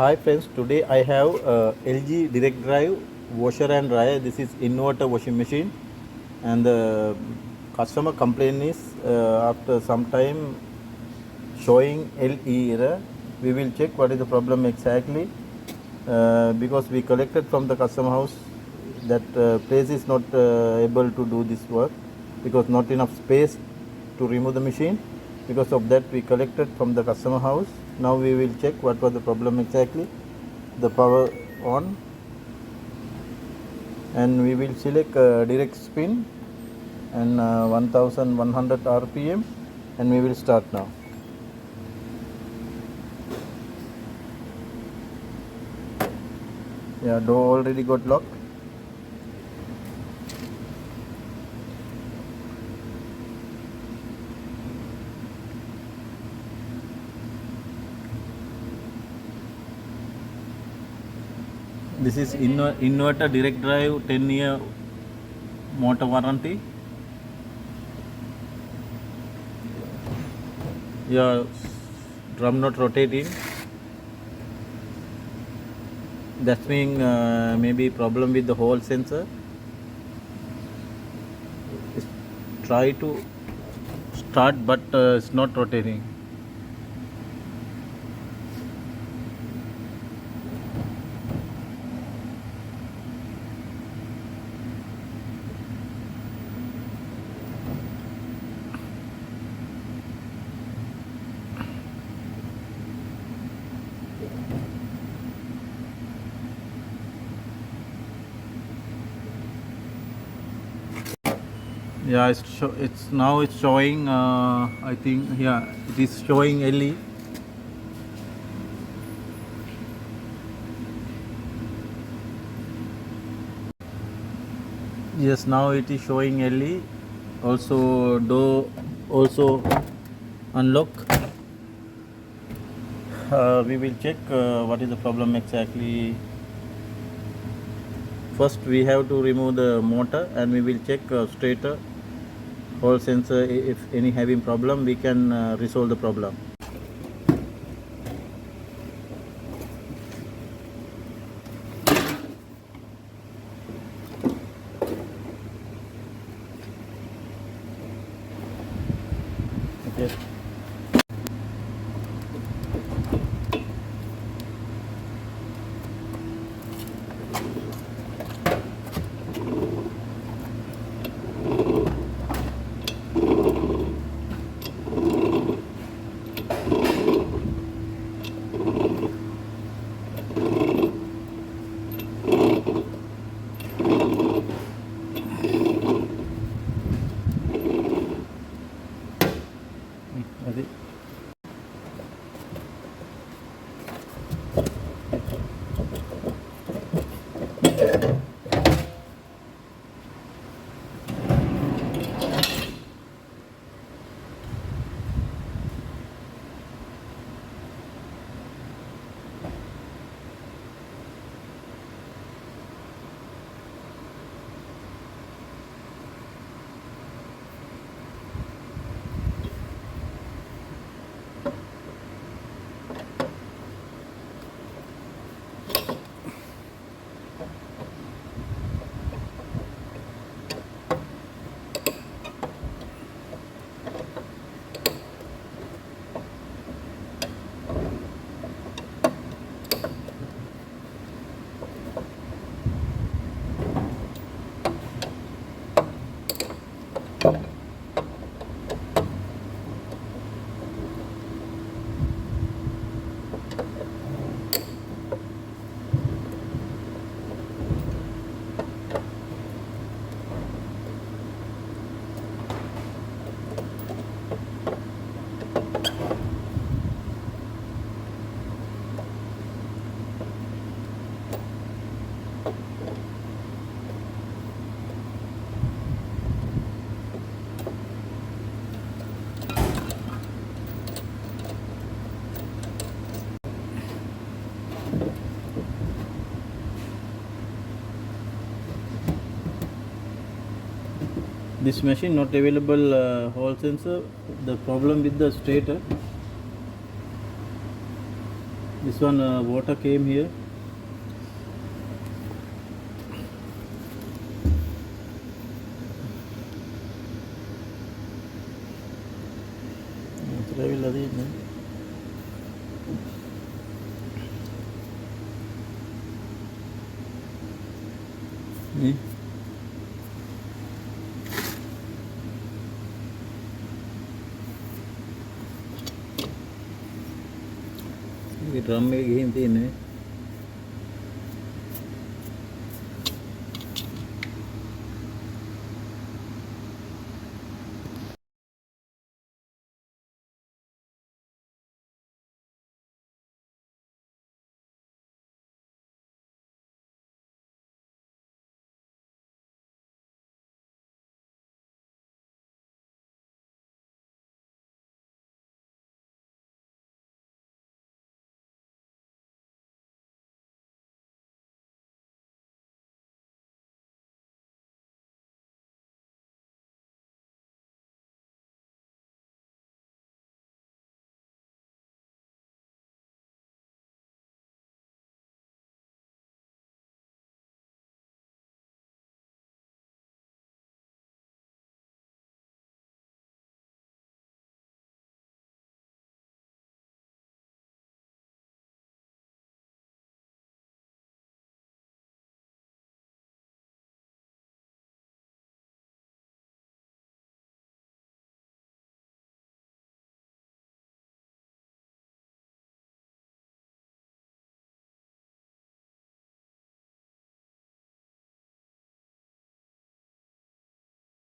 Hi friends, today I have LG direct drive washer and dryer. This is inverter washing machine, and the customer complaint is after some time showing LE error. We will check what is the problem exactly, because we collected from the customer house that place is not able to do this work because not enough space to remove the machine. Because of that we collected from the customer house. Now we will check what was the problem exactly. The power on, and we will select direct spin and 1100 rpm, and we will start now. Yeah, door already got locked. This is inverter direct drive 10-year motor warranty. Yeah, drum not rotating. That means maybe problem with the whole sensor. Try to start, but it's not rotating. Yeah, it's now it's showing. I think yeah, it is showing LE. Yes, now it is showing LE. Also door also unlock. We will check what is the problem exactly. First we have to remove the motor, and we will check stator, whole sensor. If any having problem, we can resolve the problem. Okay. That's it. This machine not available hall sensor. The problem with the stator. This one water came here. Drum में गई थी